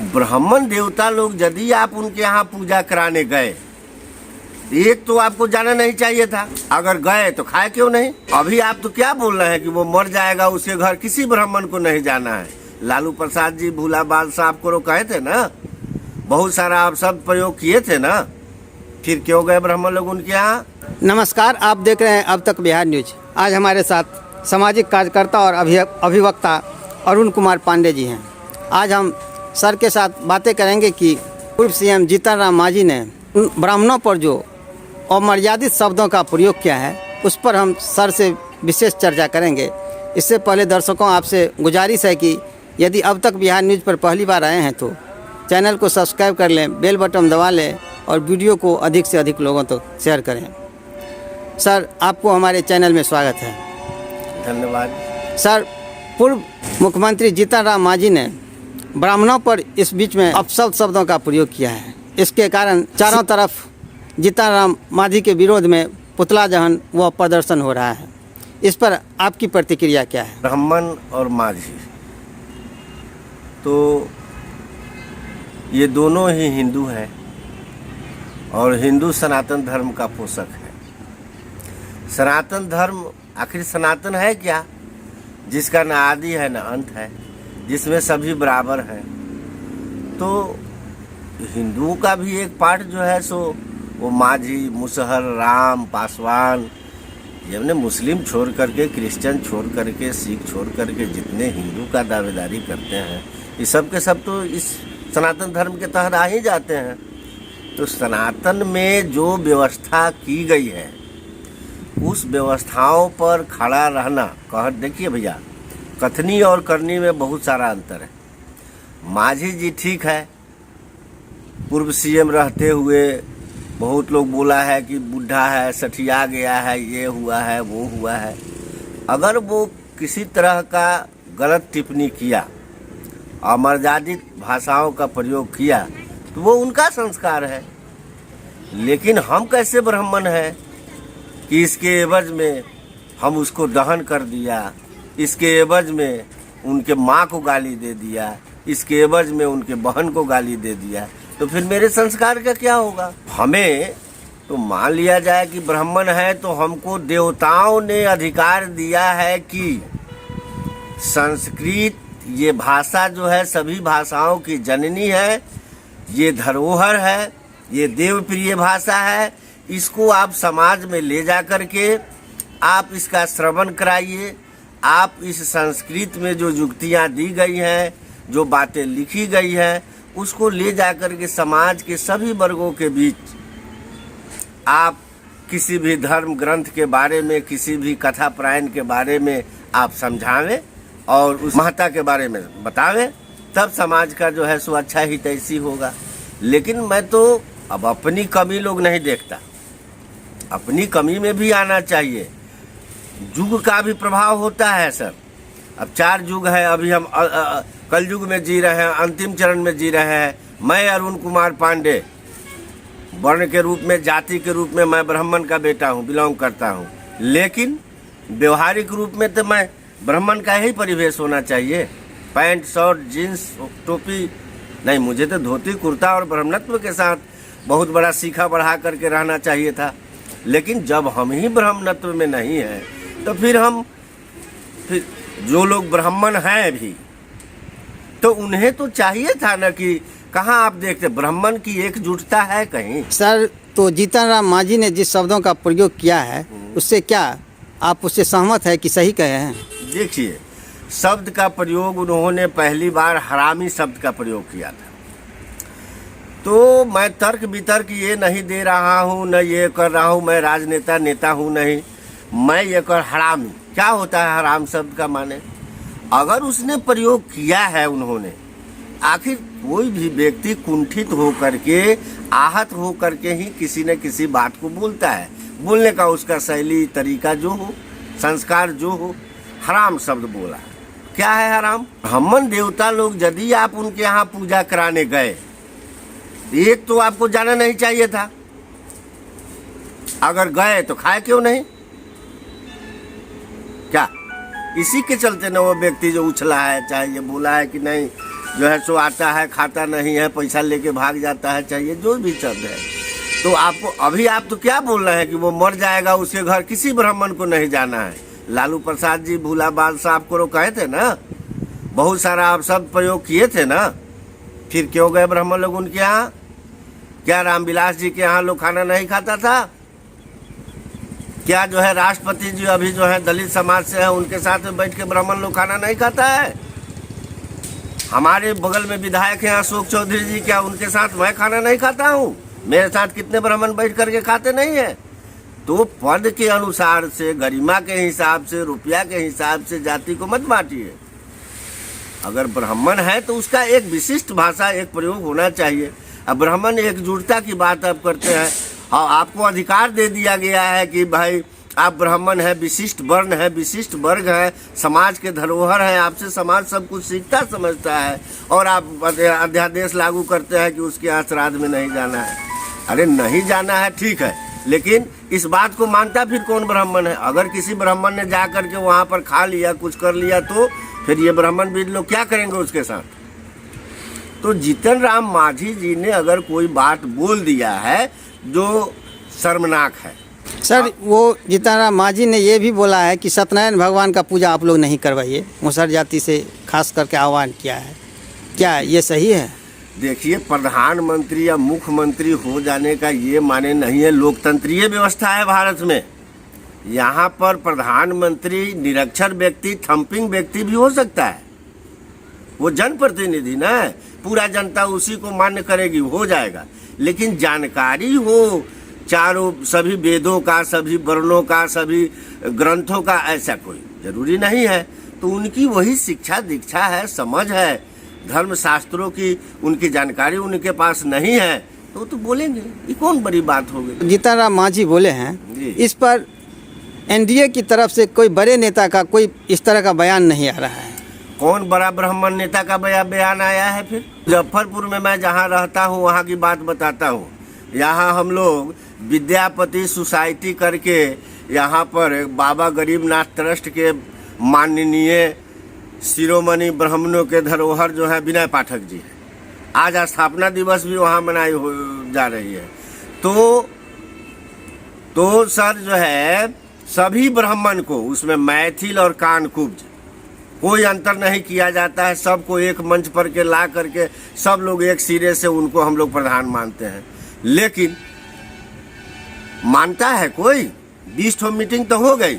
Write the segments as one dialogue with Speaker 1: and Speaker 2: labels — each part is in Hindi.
Speaker 1: ब्राह्मण देवता लोग यदि आप उनके यहाँ पूजा कराने गए, एक तो आपको जाना नहीं चाहिए था। अगर गए तो खाए क्यों नहीं? अभी आप तो क्या बोल रहे हैं कि वो मर जाएगा, उसके घर किसी ब्राह्मण को नहीं जाना है। लालू प्रसाद जी भूला बाल साहब को कहे थे ना, बहुत सारा आप सब प्रयोग किए थे ना, फिर क्यों गए ब्राह्मण लोग उनके यहाँ?
Speaker 2: नमस्कार, आप देख रहे हैं अब तक बिहार न्यूज। आज हमारे साथ सामाजिक कार्यकर्ता और अभिवक्ता अरुण कुमार पांडे जी हैं। आज हम सर के साथ बातें करेंगे कि पूर्व सीएम जीतन राम मांझी ने ब्राह्मणों पर जो अमर्यादित शब्दों का प्रयोग किया है, उस पर हम सर से विशेष चर्चा करेंगे। इससे पहले दर्शकों, आपसे गुजारिश है कि यदि अब तक बिहार न्यूज पर पहली बार आए हैं तो चैनल को सब्सक्राइब कर लें, बेल बटन दबा लें और वीडियो को अधिक से अधिक लोगों तक शेयर करें। सर, आपको हमारे चैनल में स्वागत है।
Speaker 1: धन्यवाद।
Speaker 2: सर, पूर्व मुख्यमंत्री जीतन राम मांझी ने ब्राह्मणों पर इस बीच में अपशब्द शब्दों का प्रयोग किया है। इसके कारण चारों तरफ जीतन राम मांझी के विरोध में पुतला दहन व प्रदर्शन हो रहा है। इस पर आपकी प्रतिक्रिया क्या है?
Speaker 1: ब्राह्मण और मांझी तो ये दोनों ही हिंदू हैं और हिंदू सनातन धर्म का पोषक है। सनातन धर्म आखिर सनातन है क्या? जिसका न आदि है न अंत है, जिसमें सभी बराबर हैं। तो हिंदुओं का भी एक पार्ट जो है सो वो मांझी, मुसहर, राम, पासवान, ये हमने मुस्लिम छोड़ करके, क्रिश्चियन छोड़ करके, सिख छोड़ करके जितने हिंदू का दावेदारी करते हैं, ये सब के सब तो इस सनातन धर्म के तहत आ ही जाते हैं। तो सनातन में जो व्यवस्था की गई है, उस व्यवस्थाओं पर खड़ा रहना, देखिए भैया, कथनी और करनी में बहुत सारा अंतर है। मांझी जी ठीक है, पूर्व सीएम रहते हुए बहुत लोग बोला है कि बूढ़ा है, सठिया गया है, ये हुआ है, वो हुआ है। अगर वो किसी तरह का गलत टिप्पणी किया, अमर्यादित भाषाओं का प्रयोग किया, तो वो उनका संस्कार है। लेकिन हम कैसे ब्राह्मण हैं कि इसके एवज में हम उसको दहन कर दिया, इसके एवज में उनके माँ को गाली दे दिया, इसके एवज में उनके बहन को गाली दे दिया, तो फिर मेरे संस्कार का क्या होगा? हमें तो मान लिया जाए कि ब्राह्मण है तो हमको देवताओं ने अधिकार दिया है कि संस्कृत ये भाषा जो है सभी भाषाओं की जननी है, ये धरोहर है, ये देवप्रिय भाषा है। इसको आप समाज में ले जा कर के आप इसका श्रवण कराइए। आप इस संस्कृत में जो युक्तियाँ दी गई हैं, जो बातें लिखी गई हैं, उसको ले जा कर के समाज के सभी वर्गों के बीच आप किसी भी धर्म ग्रंथ के बारे में, किसी भी कथा पुराण के बारे में आप समझावें और उस महत्ता के बारे में बतावें, तब समाज का जो है सो अच्छा ही तैसी होगा। लेकिन मैं तो अब अपनी कमी लोग नहीं देखता, अपनी कमी में भी आना चाहिए। युग का भी प्रभाव होता है सर। अब 4 युग है, अभी हम कल युग में जी रहे हैं, अंतिम चरण में जी रहे हैं। मैं अरुण कुमार पांडे, वर्ण के रूप में, जाति के रूप में मैं ब्राह्मण का बेटा हूँ, बिलोंग करता हूँ। लेकिन व्यवहारिक रूप में तो मैं ब्राह्मण का ही परिवेश होना चाहिए। पैंट, शर्ट, जीन्स, टोपी नहीं, मुझे तो धोती कुर्ता और ब्राह्मणत्व के साथ बहुत बड़ा सीखा बढ़ा करके रहना चाहिए था। लेकिन जब हम ही ब्राह्मणत्व में नहीं हैं, तो फिर जो लोग ब्राह्मण हैं भी, तो उन्हें तो चाहिए था ना कि कहाँ आप देखते ब्राह्मण की एकजुटता है कहीं?
Speaker 2: सर, तो जीतन राम मांझी ने जिस शब्दों का प्रयोग किया है, उससे क्या आप उससे सहमत है कि सही कहे हैं? देखिए,
Speaker 1: शब्द का प्रयोग उन्होंने पहली बार हरामी शब्द का प्रयोग किया था। तो मैं तर्क वितर्क ये नहीं दे रहा हूँ, न ये कर रहा हूँ, मैं राजनेता नेता हूँ नहीं, मैं ये कर हरामी। क्या होता है हराम शब्द का माने? अगर उसने प्रयोग किया है उन्होंने, आखिर कोई भी व्यक्ति कुंठित हो करके, आहत हो करके ही किसी न किसी बात को बोलता है। बोलने का उसका शैली, तरीका जो हो, संस्कार जो हो। हराम शब्द बोला, क्या है हराम? ब्राह्मण देवता लोग यदि आप उनके यहाँ पूजा कराने गए, एक तो आपको जाना नहीं चाहिए था। अगर गए तो खाए क्यों नहीं? क्या इसी के चलते न वो व्यक्ति जो उछला है, चाहे ये बोला है कि नहीं जो है सो आता है, खाता नहीं है, पैसा लेके भाग जाता है, चाहिए जो भी शब्द है। तो आपको अभी आप तो क्या बोल रहे हैं कि वो मर जाएगा, उसके घर किसी ब्राह्मण को नहीं जाना है। लालू प्रसाद जी भूला बाल साहब को कहे थे ना, बहुत सारा आप सब प्रयोग किए थे ना, फिर क्यों गए ब्राह्मण लोग उनके यहाँ? क्या रामविलास जी के यहाँ लोग खाना नहीं खाता था? क्या जो है राष्ट्रपति जी अभी जो है दलित समाज से है, उनके साथ में बैठ के ब्राह्मण लोग खाना नहीं खाता है? हमारे बगल में विधायक हैं अशोक चौधरी जी, क्या उनके साथ मैं खाना नहीं खाता हूँ? मेरे साथ कितने ब्राह्मण बैठ करके खाते नहीं है? तो पद के अनुसार से, गरिमा के हिसाब से, रुपया के हिसाब से जाति को मत बांटिए। अगर ब्राह्मण है तो उसका एक विशिष्ट भाषा, एक प्रयोग होना चाहिए। अब ब्राह्मण एकजुटता की बात आप करते हैं, और आपको अधिकार दे दिया गया है कि भाई आप ब्राह्मण है, विशिष्ट वर्ण है, विशिष्ट वर्ग है, समाज के धरोहर है, आपसे समाज सब कुछ सीखता समझता है, और आप अध्यादेश लागू करते हैं कि उसके यहाँ श्राद्ध में नहीं जाना है। अरे नहीं जाना है ठीक है, लेकिन इस बात को मानता फिर कौन ब्राह्मण है? अगर किसी ब्राह्मण ने जा करके वहाँ पर खा लिया, कुछ कर लिया, तो फिर ये ब्राह्मण बीज लोग क्या करेंगे उसके साथ? तो जीतन राम मांझी जी ने अगर कोई बात बोल दिया है जो शर्मनाक है।
Speaker 2: सर, वो जीतनराम मांझी ने ये भी बोला है कि सत्यनारायण भगवान का पूजा आप लोग नहीं करवाइए, मुसहर जाति से खास करके आह्वान किया है। क्या ये सही है?
Speaker 1: देखिए, प्रधानमंत्री या मुख्यमंत्री हो जाने का ये माने नहीं है। लोकतंत्रीय व्यवस्था है भारत में। यहाँ पर प्रधानमंत्री निरक्षर व्यक्ति, थम्पिंग व्यक्ति भी हो सकता है। वो जनप्रतिनिधि ना है, पूरा जनता उसी को मान्य करेगी, हो जाएगा। लेकिन जानकारी हो चारों सभी वेदों का, सभी वर्णों का, सभी ग्रंथों का, ऐसा कोई जरूरी नहीं है। तो उनकी वही शिक्षा दीक्षा है, समझ है, धर्म शास्त्रों की उनकी जानकारी उनके पास नहीं है, तो बोलेंगे। ये कौन बड़ी बात हो गई?
Speaker 2: जीतनराम मांझी बोले हैं, इस पर एनडीए की तरफ से कोई बड़े नेता का कोई इस तरह का बयान नहीं आ रहा है।
Speaker 1: कौन बड़ा ब्राह्मण नेता का बयान आया है? फिर मुजफ्फरपुर में मैं जहाँ रहता हूँ वहाँ की बात बताता हूँ। यहाँ हम लोग विद्यापति सोसाइटी करके, यहाँ पर बाबा गरीबनाथ ट्रस्ट के माननीय शिरोमणि ब्राह्मणों के धरोहर जो है विनय पाठक जी है। आज स्थापना दिवस भी वहाँ मनाई हो जा रही है। तो सर जो है सभी ब्राह्मण को, उसमें मैथिल और कानकुब्ज कोई अंतर नहीं किया जाता है। सबको एक मंच पर के ला करके सब लोग एक सिरे से उनको हम लोग प्रधान मानते हैं। लेकिन मानता है कोई? 20 मीटिंग तो हो गई,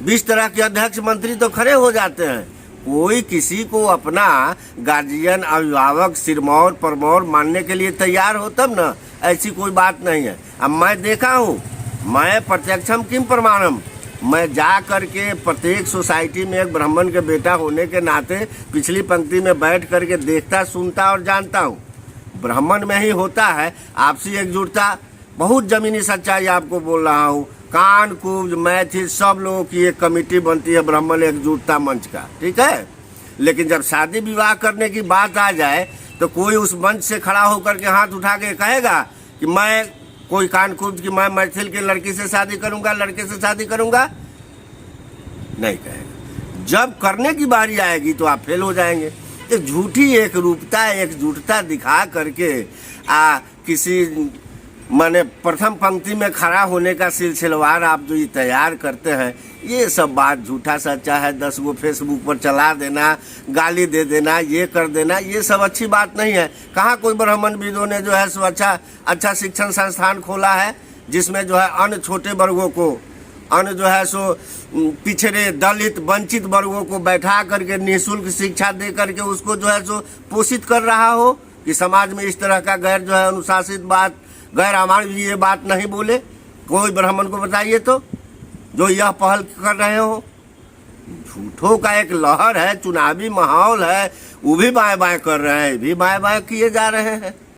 Speaker 1: 20 तरह के अध्यक्ष मंत्री तो खड़े हो जाते हैं। कोई किसी को अपना गार्जियन, अभिभावक, सिरमौर परमौर मानने के लिए तैयार हो तब ना। ऐसी कोई बात नहीं है। अब मैं देखा हूँ, मैं प्रत्यक्षम किम प्रमाणम, मैं जा करके प्रत्येक सोसाइटी में एक ब्राह्मण के बेटा होने के नाते पिछली पंक्ति में बैठ करके देखता, सुनता और जानता हूँ। ब्राह्मण में ही होता है आपसी एकजुटता। बहुत जमीनी सच्चाई आपको बोल रहा हूँ। कानकुब्ज, मैथिल, सब लोगों की एक कमेटी बनती है ब्राह्मण एकजुटता मंच का, ठीक है। लेकिन जब शादी विवाह करने की बात आ जाए तो कोई उस मंच से खड़ा होकर के हाथ उठा के कहेगा कि मैं कोई कानकुब्ज की, मैं मैथिल की लड़की से शादी करूंगा, लड़के से शादी करूंगा? नहीं कहेगा। जब करने की बारी आएगी तो आप फेल हो जाएंगे। तो झूठी एक रूपता, एकजुटता दिखा करके किसी माने प्रथम पंक्ति में खड़ा होने का सिलसिलेवार आप जो ये तैयार करते हैं, ये सब बात झूठा सच्चा है। 10 गो फेसबुक पर चला देना, गाली दे देना, ये कर देना, ये सब अच्छी बात नहीं है। कहाँ कोई ब्राह्मण विदों ने जो है सो अच्छा शिक्षण संस्थान खोला है जिसमें जो है अन्य छोटे वर्गों को, अन्य जो है सो पिछड़े, दलित, वंचित वर्गों को बैठा करके निःशुल्क शिक्षा दे करके उसको जो है सो पोषित कर रहा हो कि समाज में इस तरह का गैर जो है अनुशासित बात, गैर अमानवीय बात नहीं बोले। कोई ब्राह्मण को बताइए तो जो यह पहल कर रहे हो। झूठों का एक लहर है, चुनावी माहौल है, वो भी बाएं बाएं कर रहे हैं, भी बाएं बाएं किए जा रहे हैं।